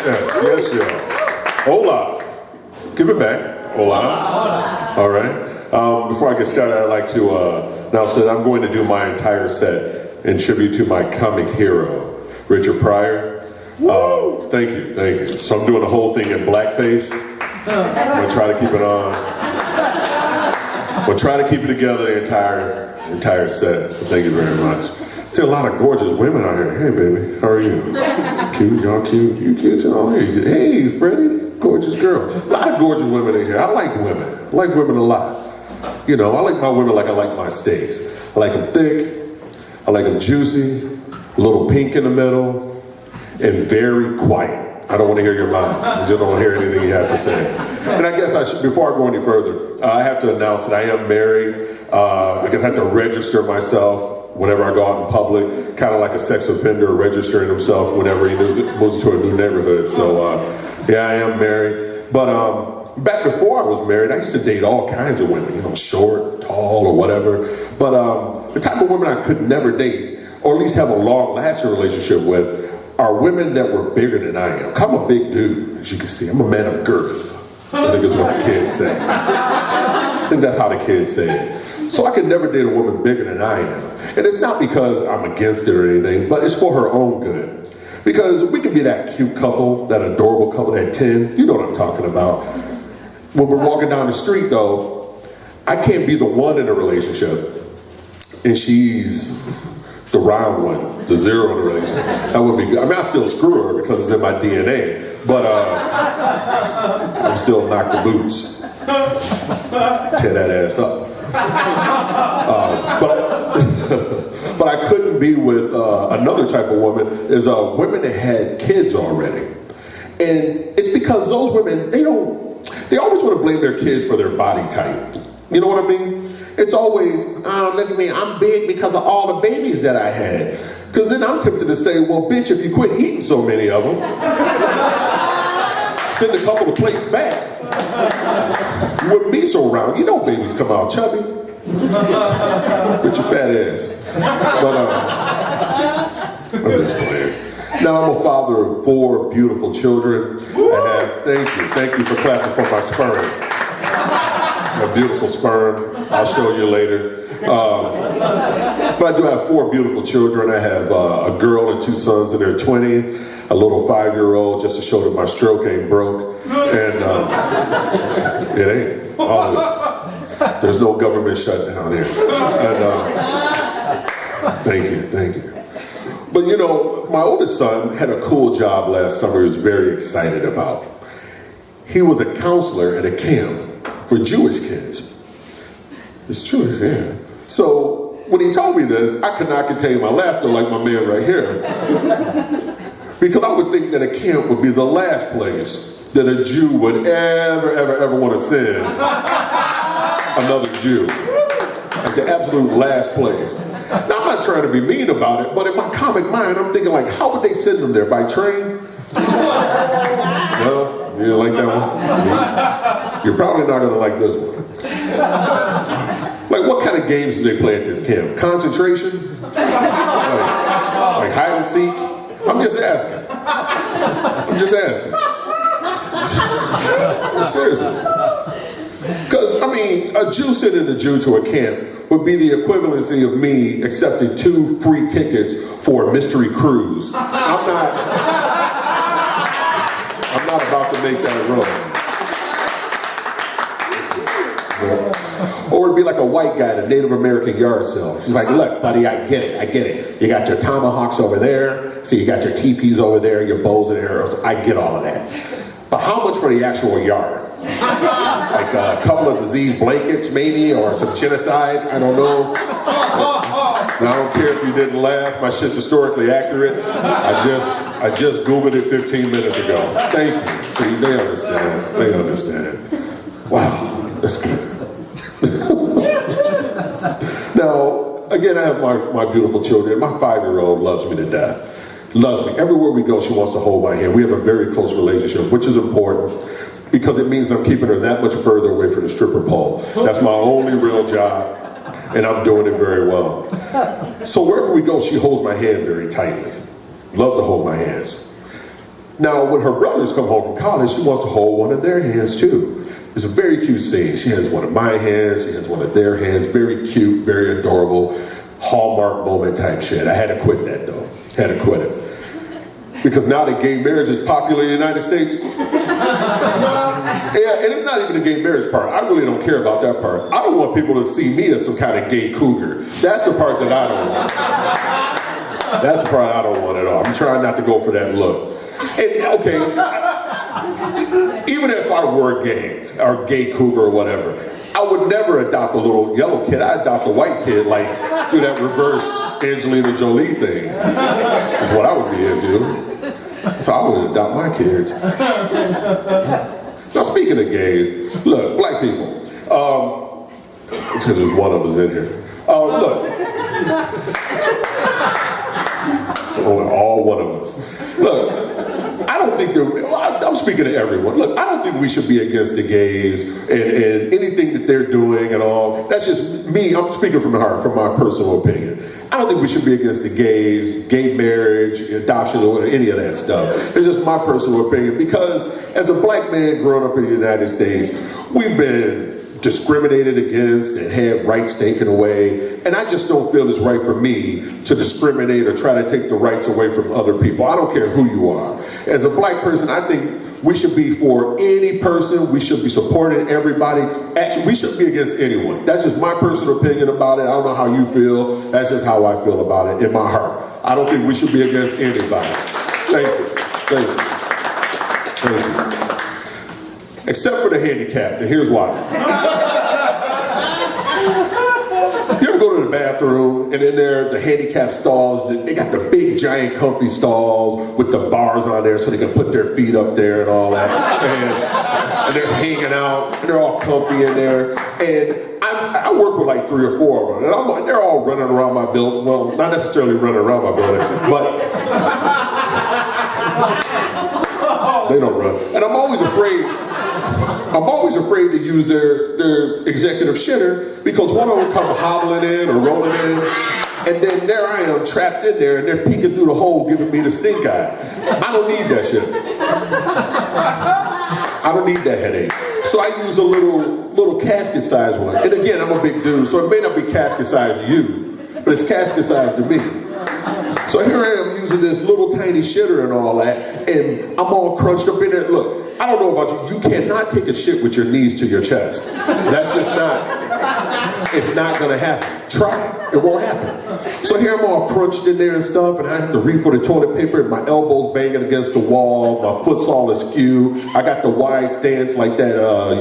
Yes, yeah. Hola. Give it back. Hola. All right. Before I get started, I'd like to announce that I'm going to do my entire set in tribute to my comic hero, Richard Pryor. Thank you. So I'm doing the whole thing in blackface. I'm going to try to keep it on. We'll try to keep it together the entire set. So thank you very much. See a lot of gorgeous women out here. Hey, baby, how are you? Cute, y'all cute. You cute too? Oh, hey, Freddie, gorgeous girl. A lot of gorgeous women in here. I like women. I like women a lot. You know, I like my women like I like my steaks. I like them thick. I like them juicy, a little pink in the middle, and very quiet. I don't want to hear your lies. I just don't want to hear anything you have to say. And I guess I should, before I go any further, I have to announce that I am married. I guess I have to register myself whenever I go out in public, kind of like a sex offender registering himself whenever he moves to a new neighborhood. So yeah, I am married. But back before I was married, I used to date all kinds of women, you know, short, tall, or whatever. But the type of women I could never date, or at least have a long-lasting relationship with, are women that were bigger than I am. I'm a big dude, as you can see. I'm a man of girth. I think that's what the kids say. I think that's how the kids say it. So I could never date a woman bigger than I am. And it's not because I'm against it or anything, but it's for her own good. Because we can be that cute couple, that adorable couple, that 10, you know what I'm talking about. When we're walking down the street though, I can't be the one in a relationship and she's the round one, the zero in the relationship. That would be good. I mean, I still screw her because it's in my DNA, but I'm still knock the boots. Tear that ass up. But I couldn't be with another type of woman, is women that had kids already. And it's because those women, they always want to blame their kids for their body type. You know what I mean? It's always, oh, look at me, I'm big because of all the babies that I had. Because then I'm tempted to say, well, bitch, if you quit eating so many of them, send a couple of plates back. You wouldn't be so round. You know babies come out chubby. With your fat ass. But I'm just playing. Now I'm a father of 4 beautiful children. Thank you for clapping for my sperm. A beautiful sperm. I'll show you later. But I do have 4 beautiful children. I have a girl and 2 sons in their 20s, a little 5-year-old, just to show that my stroke ain't broke. And it ain't always. There's no government shutdown here. And thank you. But you know, my oldest son had a cool job last summer he was very excited about. He was a counselor at a camp for Jewish kids. It's true, yeah. So when he told me this, I could not contain my laughter like my man right here. Because I would think that a camp would be the last place that a Jew would ever want to send another Jew. Like the absolute last place. Now I'm not trying to be mean about it, but in my comic mind, I'm thinking like, how would they send them there? By train? No? You didn't like that one? You're probably not gonna like this one. Like what kind of games do they play at this camp? Concentration? Like hide and seek? I'm just asking. Seriously. Because, I mean, a Jew sending a Jew to a camp would be the equivalency of me accepting 2 free tickets for a mystery cruise. I'm not about to make that run. Or it'd be like a white guy at a Native American yard sale. He's like, look, buddy, I get it. You got your tomahawks over there, so you got your teepees over there, your bows and arrows. I get all of that. But how much for the actual yard? Like a couple of disease blankets maybe, or some genocide, I don't know. And I don't care if you didn't laugh, my shit's historically accurate. I just Googled it 15 minutes ago. Thank you. See, they understand. Wow, that's good. Now, again, I have my beautiful children. My 5-year-old loves me to death. Loves me. Everywhere we go, she wants to hold my hand. We have a very close relationship, which is important because it means I'm keeping her that much further away from the stripper pole. That's my only real job, and I'm doing it very well. So wherever we go, she holds my hand very tightly. Love to hold my hands. Now, when her brothers come home from college, she wants to hold one of their hands too. It's a very cute scene. She has one of my hands, she has one of their hands. Very cute, very adorable, Hallmark moment type shit. I had to quit that though. Had to quit it. Because now that gay marriage is popular in the United States. Yeah, and it's not even the gay marriage part. I really don't care about that part. I don't want people to see me as some kind of gay cougar. That's the part that I don't want. That's the part I don't want at all. I'm trying not to go for that look. And okay, even if I were gay, or gay cougar or whatever, I would never adopt a little yellow kid. I'd adopt a white kid, like do that reverse Angelina Jolie thing. That's what I would be into. So I would adopt my kids. Now speaking of gays, look, black people. There's one of us in here. Look. So all one of us. Look, I don't think I'm speaking to everyone. Look, I don't think we should be against the gays and anything that they're doing and all. That's just me. I'm speaking from the heart, from my personal opinion. I don't think we should be against the gays, gay marriage, adoption, or any of that stuff. It's just my personal opinion because as a black man growing up in the United States, we've been discriminated against and had rights taken away, and I just don't feel it's right for me to discriminate or try to take the rights away from other people. I don't care who you are. As a black person, I think we should be for any person. We should be supporting everybody. Actually, we shouldn't be against anyone. That's just my personal opinion about it. I don't know how you feel. That's just how I feel about it in my heart. I don't think we should be against anybody. Thank you. Thank you. Thank you. Except for the handicapped, and here's why. You ever go to the bathroom, and in there, the handicapped stalls, they got the big, giant, comfy stalls with the bars on there so they can put their feet up there and all that. And they're hanging out, and they're all comfy in there. And I work with like 3 or 4 of them, and they're all running around my building. Well, not necessarily running around my building, but they don't run. And I'm always afraid to use their executive shitter because one of them come hobbling in or rolling in, and then there I am trapped in there and they're peeking through the hole giving me the stink eye. I don't need that shit. I don't need that headache. So I use a little casket size one. And again, I'm a big dude, so it may not be casket size to you, but it's casket size to me. So here I am using this little tiny shitter and all that, and I'm all crunched up in there. Look, I don't know about you, you cannot take a shit with your knees to your chest. That's just it's not gonna happen. Try it, it won't happen. So here I'm all crunched in there and stuff, and I have to reach for the toilet paper, and my elbow's banging against the wall, my foot's all askew. I got the wide stance like that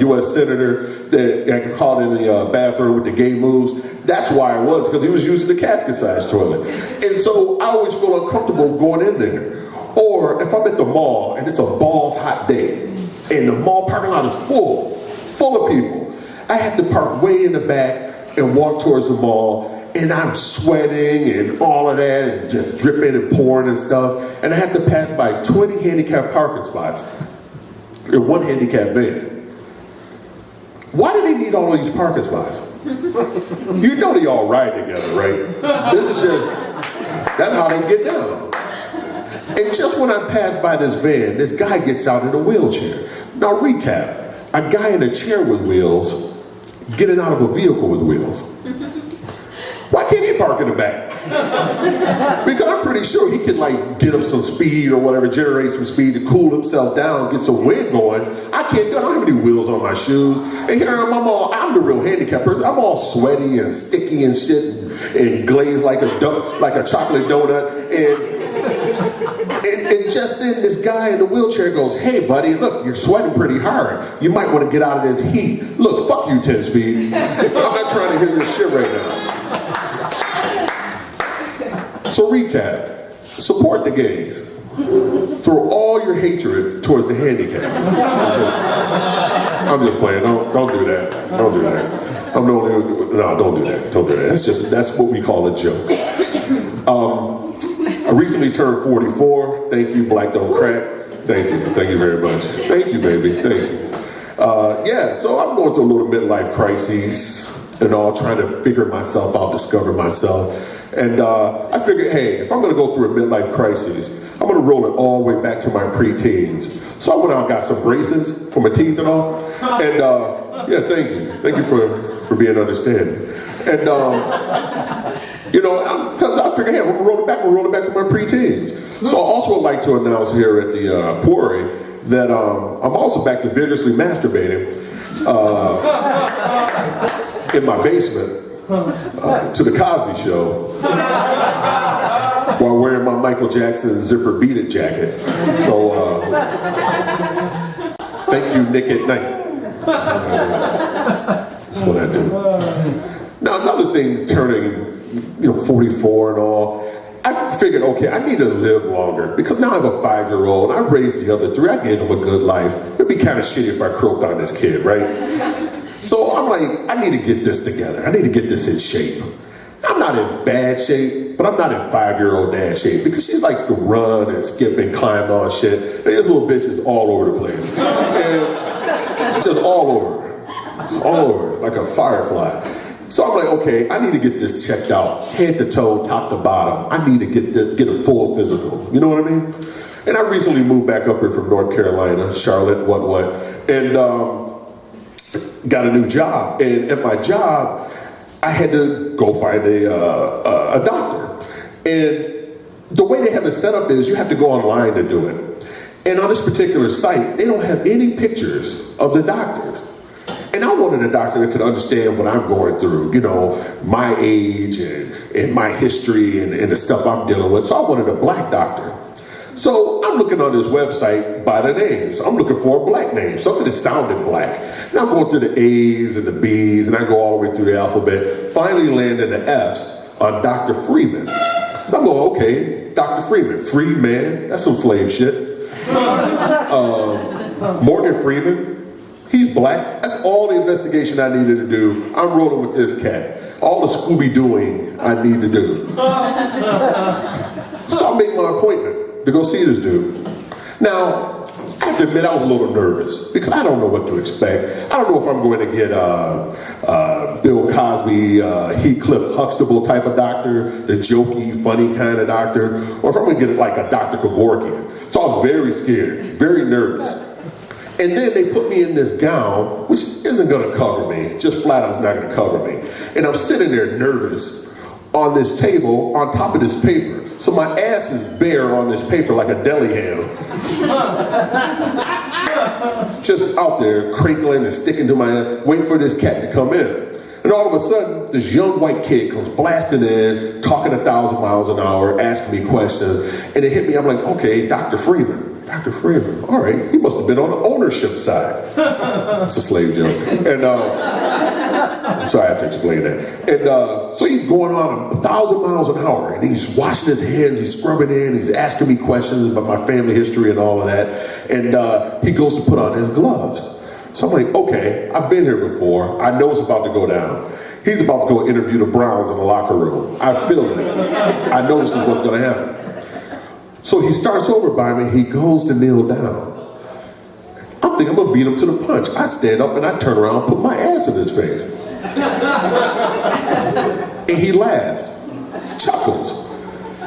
U.S. senator that I caught in the bathroom with the gay moves. That's why it was, because he was using the casket-sized toilet. And so I always feel uncomfortable going in there. Or if I'm at the mall and it's a balls hot day and the mall parking lot is full of people, I have to park way in the back and walk towards the mall, and I'm sweating and all of that and just dripping and pouring and stuff, and I have to pass by 20 handicapped parking spots in one handicapped van. Why do they need all of these parking spots? You know they all ride together, right? That's how they get down. And just when I pass by this van, this guy gets out in a wheelchair. Now recap, a guy in a chair with wheels getting out of a vehicle with wheels. Why can't he park in the back? Because I'm pretty sure he can like get up some speed or whatever, generate some speed to cool himself down, get some wind going. I can't do it. I don't have any wheels on my shoes. And here I'm the real handicapped person. I'm all sweaty and sticky and shit and glazed like a chocolate donut. And just then this guy in the wheelchair goes, "Hey buddy, look, you're sweating pretty hard. You might want to get out of this heat. Look, fuck you, 10 speed. I'm not trying to hear this shit right now." So recap, support the gays. Throw all your hatred towards the handicapped. I'm just playing, don't do that. Don't do that. Don't do that. Don't do that. That's what we call a joke. I recently turned 44. Thank you, Black Don't Crack. Thank you very much. Thank you, baby, thank you. So I'm going through a little midlife crisis and all, trying to figure myself out, discover myself. And I figured, hey, if I'm gonna go through a midlife crisis, I'm I'm gonna roll it all the way back to my preteens. So I went out and got some braces for my teeth and all. And yeah, thank you. Thank you for being understanding. And you know, because I figured, hey, I'm gonna roll it back to my preteens. So I also would like to announce here at the Quarry that I'm also back to vigorously masturbating in my basement to the Cosby Show while wearing my Michael Jackson zipper beat it jacket. So thank you, Nick at Night. That's what I do. Now another thing, turning 44 and all, I figured, okay, I need to live longer because now I have a 5-year-old. I raised the other 3. I gave him a good life. It'd be kind of shitty if I croaked on this kid, right? So I'm like, I need to get this together. I need to get this in shape. I'm not in bad shape, but I'm not in 5-year-old dad shape because she likes to run and skip and climb on shit. And this little bitch is all over the place. And just all over. It's all over, like a firefly. So I'm like, okay, I need to get this checked out, head to toe, top to bottom. I need to get a full physical. You know what I mean? And I recently moved back up here from North Carolina, Charlotte, what, and got a new job. And at my job, I had to go find a doctor. And the way they have it set up is you have to go online to do it. And on this particular site, they don't have any pictures of the doctors. And I wanted a doctor that could understand what I'm going through, my age and my history and the stuff I'm dealing with. So I wanted a black doctor. So I'm looking on this website by the names. I'm looking for a black name, something that sounded black. And I'm going through the A's and the B's, and I go all the way through the alphabet, finally land in the F's on Dr. Freeman. So I'm going, okay, Dr. Freeman. Freeman, that's some slave shit. Morgan Freeman. He's black. That's all the investigation I needed to do. I'm rolling with this cat. All the Scooby-Dooing I need to do. So I make my appointment to go see this dude. Now, I have to admit I was a little nervous because I don't know what to expect. I don't know if I'm going to get Bill Cosby, Heathcliff Huxtable type of doctor, the jokey, funny kind of doctor, or if I'm going to get like a Dr. Kevorkian. So I was very scared, very nervous. And then they put me in this gown, which isn't gonna cover me, just flat out is not gonna cover me. And I'm sitting there nervous on this table, on top of this paper. So my ass is bare on this paper like a deli ham. Just out there, crinkling and sticking to my ass, waiting for this cat to come in. And all of a sudden, this young white kid comes blasting in, talking 1,000 miles an hour, asking me questions. And it hit me, I'm like, okay, Dr. Freeman. Dr. Freeman, all right, he must have been on the ownership side. It's a slave joke. And I'm sorry I have to explain that. And so he's going on 1,000 miles an hour, and he's washing his hands, he's scrubbing in, he's asking me questions about my family history and all of that. And he goes to put on his gloves. So I'm like, okay, I've been here before. I know it's about to go down. He's about to go interview the Browns in the locker room. I feel this. I know this is what's gonna happen. So he starts over by me, he goes to kneel down. I'm thinking I'm gonna beat him to the punch. I stand up and I turn around and put my ass in his face. And he laughs, chuckles.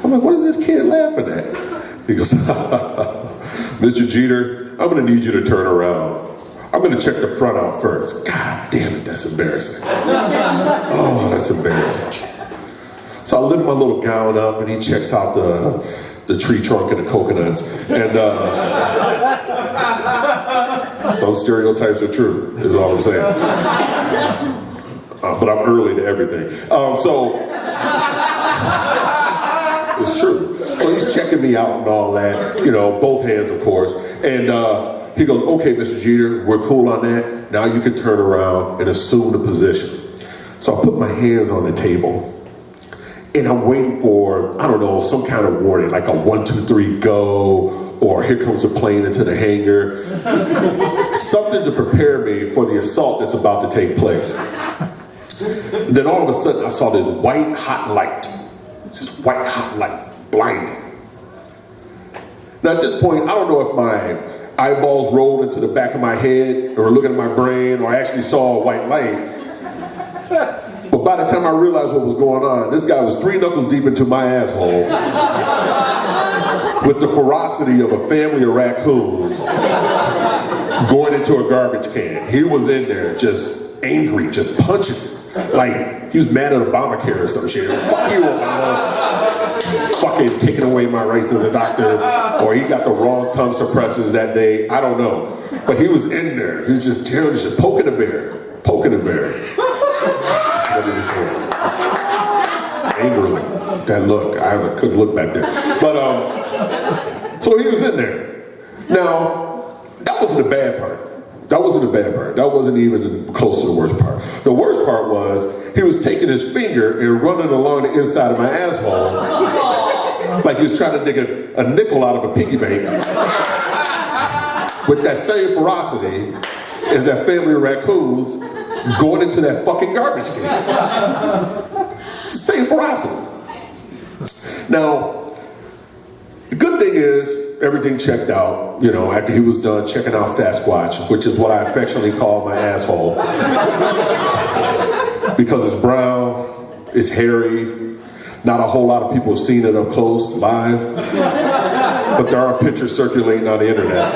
I'm like, what is this kid laughing at? He goes, Mr. Geeter, I'm gonna need you to turn around. I'm gonna check the front out first. God damn it, that's embarrassing. Oh, that's embarrassing. So I lift my little gown up and he checks out the tree trunk and the coconuts. And some stereotypes are true, is all I'm saying. But I'm early to everything. So it's true. So he's checking me out and all that, both hands, of course. And he goes, okay, Mr. Geeter, we're cool on that. Now you can turn around and assume the position. So I put my hands on the table. And I'm waiting for, I don't know, some kind of warning, like a 1, 2, 3, go, or here comes a plane into the hangar. Something to prepare me for the assault that's about to take place. Then all of a sudden, I saw this white hot light. This white hot light, blinding. Now at this point, I don't know if my eyeballs rolled into the back of my head, or looking at my brain, or I actually saw a white light. But by the time I realized what was going on, this guy was 3 knuckles deep into my asshole. with the ferocity of a family of raccoons going into a garbage can. He was in there just angry, just punching. Like, he was mad at Obamacare or some shit. Fuck you, Obama. Fucking taking away my rights as a doctor. Or he got the wrong tongue suppressors that day. I don't know. But he was in there. He was just poking the bear. Poking the bear. That's what he was doing. Angrily. That look. I couldn't look back there. But, so he was in there. Now, that wasn't the bad part. That wasn't the bad part. That wasn't even close to the worst part. The worst part was he was taking his finger and running along the inside of my asshole like he was trying to dig a nickel out of a piggy bank with that same ferocity as that family of raccoons going into that fucking garbage can. It's the same ferocity. Now, the good thing is, everything checked out, you know, after he was done checking out Sasquatch, which is what I affectionately call my asshole. Because it's brown, it's hairy, not a whole lot of people have seen it up close, live, but there are pictures circulating on the internet.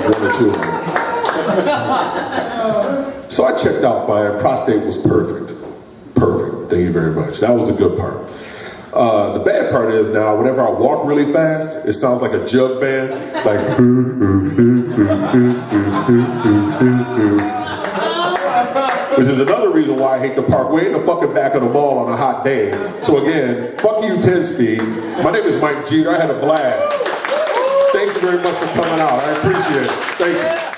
One or two of them. So I checked out fine, prostate was perfect. Perfect, thank you very much. That was a good part. The bad part is now, whenever I walk really fast, it sounds like a jug band, like which is another reason why I hate the park way in the fucking back of the mall on a hot day. So again, fuck you 10 speed. My name is Mike Geeter, I had a blast. Thank you very much for coming out, I appreciate it, thank you.